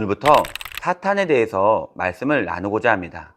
오늘부터 사탄에 대해서 말씀을 나누고자 합니다.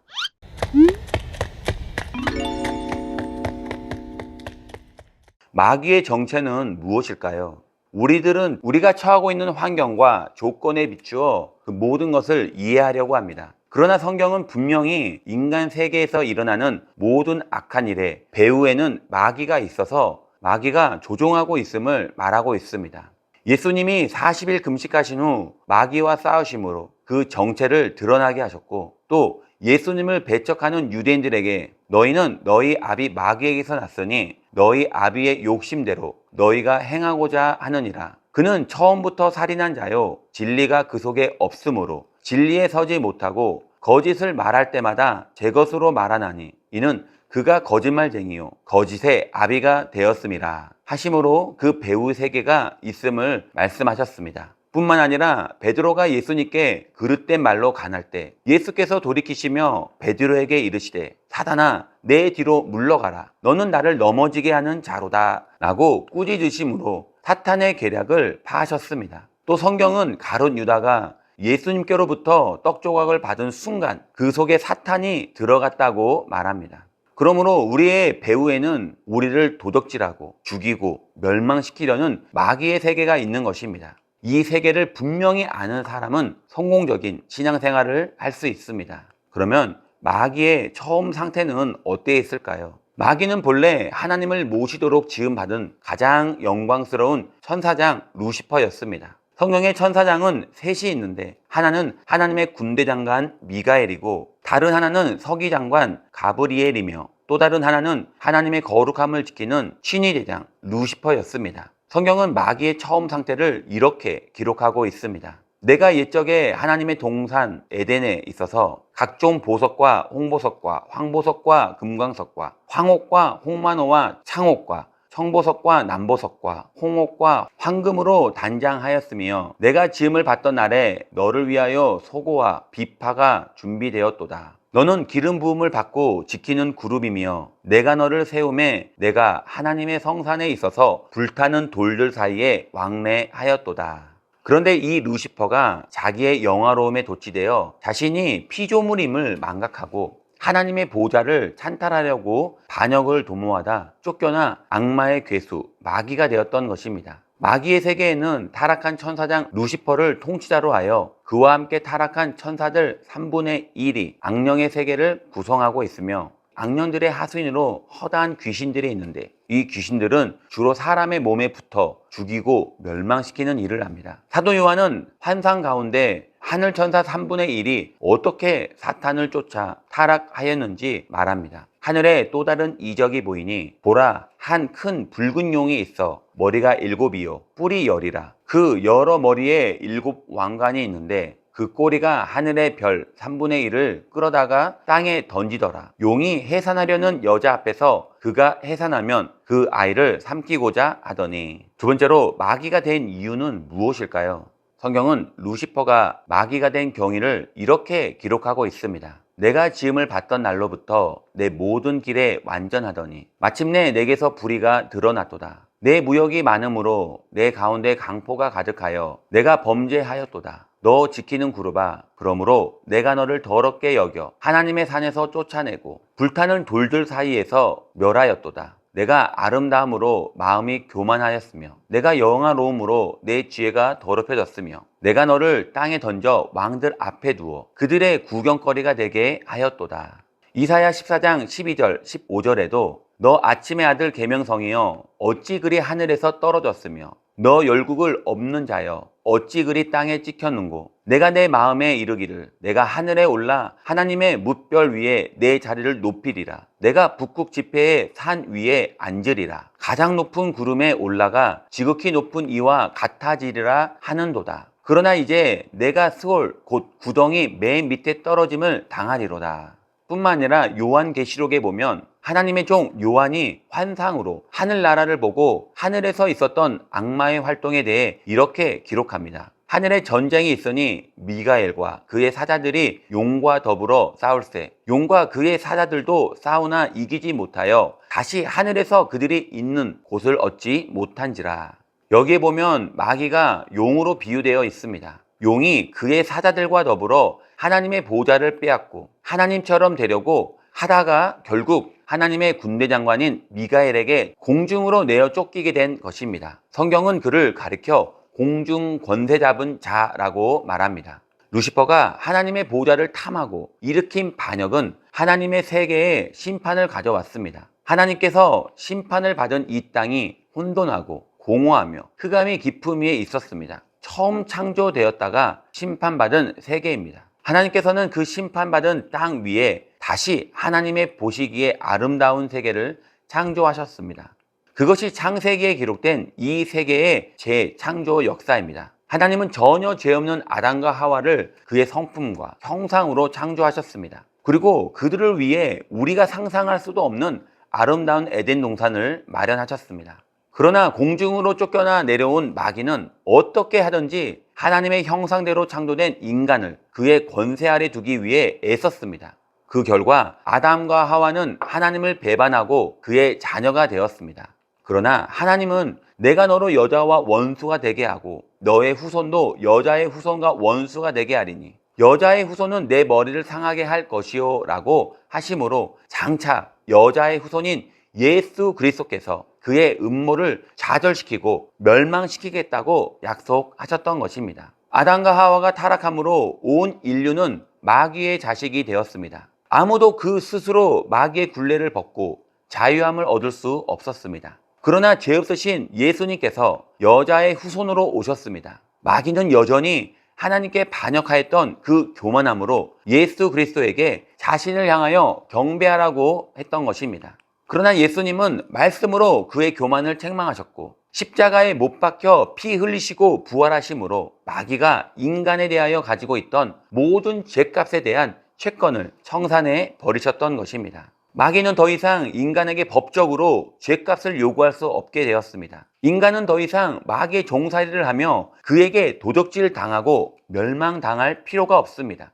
마귀의 정체는 무엇일까요? 우리들은 우리가 처하고 있는 환경과 조건에 비추어 그 모든 것을 이해하려고 합니다. 그러나 성경은 분명히 인간 세계에서 일어나는 모든 악한 일에 배후에는 마귀가 있어서 마귀가 조종하고 있음을 말하고 있습니다. 예수님이 40일 금식하신 후 마귀와 싸우심으로 그 정체를 드러나게 하셨고, 또 예수님을 배척하는 유대인들에게 너희는 너희 아비 마귀에게서 났으니 너희 아비의 욕심대로 너희가 행하고자 하느니라. 그는 처음부터 살인한 자요 진리가 그 속에 없으므로 진리에 서지 못하고 거짓을 말할 때마다 제 것으로 말하나니 이는 그가 거짓말쟁이요 거짓의 아비가 되었음이라 하심으로 그 배후 세계가 있음을 말씀하셨습니다. 뿐만 아니라 베드로가 예수님께 그릇된 말로 간할 때 예수께서 돌이키시며 베드로에게 이르시되 사단아 내 뒤로 물러가라 너는 나를 넘어지게 하는 자로다 라고 꾸짖으심으로 사탄의 계략을 파하셨습니다. 또 성경은 가룟 유다가 예수님께로부터 떡 조각을 받은 순간 그 속에 사탄이 들어갔다고 말합니다. 그러므로 우리의 배후에는 우리를 도적질하고 죽이고 멸망시키려는 마귀의 세계가 있는 것입니다. 이 세계를 분명히 아는 사람은 성공적인 신앙생활을 할 수 있습니다. 그러면 마귀의 처음 상태는 어땠을까요? 마귀는 본래 하나님을 모시도록 지음받은 가장 영광스러운 천사장 루시퍼였습니다. 성경의 천사장은 셋이 있는데 하나는 하나님의 군대 장관 미가엘이고 다른 하나는 서기 장관 가브리엘이며 또 다른 하나는 하나님의 거룩함을 지키는 신위대장 루시퍼였습니다. 성경은 마귀의 처음 상태를 이렇게 기록하고 있습니다. 내가 옛적에 하나님의 동산 에덴에 있어서 각종 보석과 홍보석과 황보석과 금광석과 황옥과 홍만호와 창옥과 청보석과 남보석과 홍옥과 황금으로 단장하였으며 내가 지음을 받던 날에 너를 위하여 소고와 비파가 준비되었도다. 너는 기름 부음을 받고 지키는 그룹이며 내가 너를 세우매 내가 하나님의 성산에 있어서 불타는 돌들 사이에 왕래하였도다. 그런데 이 루시퍼가 자기의 영화로움에 도취되어 자신이 피조물임을 망각하고 하나님의 보좌를 찬탈하려고 반역을 도모하다 쫓겨나 악마의 괴수 마귀가 되었던 것입니다. 마귀의 세계에는 타락한 천사장 루시퍼를 통치자로 하여 그와 함께 타락한 천사들 3분의 1이 악령의 세계를 구성하고 있으며 악령들의 하수인으로 허다한 귀신들이 있는데 이 귀신들은 주로 사람의 몸에 붙어 죽이고 멸망시키는 일을 합니다. 사도 요한은 환상 가운데 하늘 천사 3분의 1이 어떻게 사탄을 쫓아 타락하였는지 말합니다. 하늘에 또 다른 이적이 보이니 보라 한 큰 붉은 용이 있어 머리가 7이요 뿔이 10이라. 그 여러 머리에 7 왕관이 있는데 그 꼬리가 하늘의 별 3분의 1을 끌어다가 땅에 던지더라. 용이 해산하려는 여자 앞에서 그가 해산하면 그 아이를 삼키고자 하더니. 두 번째로 마귀가 된 이유는 무엇일까요? 성경은 루시퍼가 마귀가 된 경위를 이렇게 기록하고 있습니다. 내가 지음을 받던 날로부터 내 모든 길에 완전하더니 마침내 내게서 불의가 드러났도다. 내 무역이 많으므로 내 가운데 강포가 가득하여 내가 범죄하였도다. 너 지키는 그룹아, 그러므로 내가 너를 더럽게 여겨 하나님의 산에서 쫓아내고 불타는 돌들 사이에서 멸하였도다. 내가 아름다움으로 마음이 교만하였으며 내가 영화로움으로 내 지혜가 더럽혀졌으며 내가 너를 땅에 던져 왕들 앞에 두어 그들의 구경거리가 되게 하였도다. 이사야 14장 12절 15절에도 너 아침의 아들 계명성이여 어찌 그리 하늘에서 떨어졌으며 너 열국을 없는 자여 어찌 그리 땅에 찍혔는고 내가 내 마음에 이르기를 내가 하늘에 올라 하나님의 뭇별 위에 내 자리를 높이리라. 내가 북극 지폐의 산 위에 앉으리라. 가장 높은 구름에 올라가 지극히 높은 이와 같아지리라 하는도다. 그러나 이제 내가 스올 곧 구덩이 맨 밑에 떨어짐을 당하리로다. 뿐만 아니라 요한계시록에 보면 하나님의 종 요한이 환상으로 하늘나라를 보고 하늘에서 있었던 악마의 활동에 대해 이렇게 기록합니다. 하늘에 전쟁이 있으니 미가엘과 그의 사자들이 용과 더불어 싸울세. 용과 그의 사자들도 싸우나 이기지 못하여 다시 하늘에서 그들이 있는 곳을 얻지 못한지라. 여기에 보면 마귀가 용으로 비유되어 있습니다. 용이 그의 사자들과 더불어 하나님의 보좌를 빼앗고 하나님처럼 되려고 하다가 결국 하나님의 군대 장관인 미가엘에게 공중으로 내어 쫓기게 된 것입니다. 성경은 그를 가리켜 공중 권세 잡은 자라고 말합니다. 루시퍼가 하나님의 보좌를 탐하고 일으킨 반역은 하나님의 세계에 심판을 가져왔습니다. 하나님께서 심판을 받은 이 땅이 혼돈하고 공허하며 흑암의 깊음 위에 있었습니다. 처음 창조되었다가 심판받은 세계입니다. 하나님께서는 그 심판받은 땅 위에 다시 하나님의 보시기에 아름다운 세계를 창조하셨습니다. 그것이 창세기에 기록된 이 세계의 재창조 역사입니다. 하나님은 전혀 죄 없는 아담과 하와를 그의 성품과 형상으로 창조하셨습니다. 그리고 그들을 위해 우리가 상상할 수도 없는 아름다운 에덴 동산을 마련하셨습니다. 그러나 공중으로 쫓겨나 내려온 마귀는 어떻게 하든지 하나님의 형상대로 창조된 인간을 그의 권세 아래 두기 위해 애썼습니다. 그 결과 아담과 하와는 하나님을 배반하고 그의 자녀가 되었습니다. 그러나 하나님은 내가 너로 여자와 원수가 되게 하고 너의 후손도 여자의 후손과 원수가 되게 하리니 여자의 후손은 내 머리를 상하게 할 것이요 라고 하심으로 장차 여자의 후손인 예수 그리스도께서 그의 음모를 좌절시키고 멸망시키겠다고 약속하셨던 것입니다. 아담과 하와가 타락함으로 온 인류는 마귀의 자식이 되었습니다. 아무도 그 스스로 마귀의 굴레를 벗고 자유함을 얻을 수 없었습니다. 그러나 죄 없으신 예수님께서 여자의 후손으로 오셨습니다. 마귀는 여전히 하나님께 반역하였던 그 교만함으로 예수 그리스도에게 자신을 향하여 경배하라고 했던 것입니다. 그러나 예수님은 말씀으로 그의 교만을 책망하셨고 십자가에 못 박혀 피 흘리시고 부활하심으로 마귀가 인간에 대하여 가지고 있던 모든 죄값에 대한 채권을 청산해 버리셨던 것입니다. 마귀는 더 이상 인간에게 법적으로 죄값을 요구할 수 없게 되었습니다. 인간은 더 이상 마귀의 종살이를 하며 그에게 도적질 당하고 멸망당할 필요가 없습니다.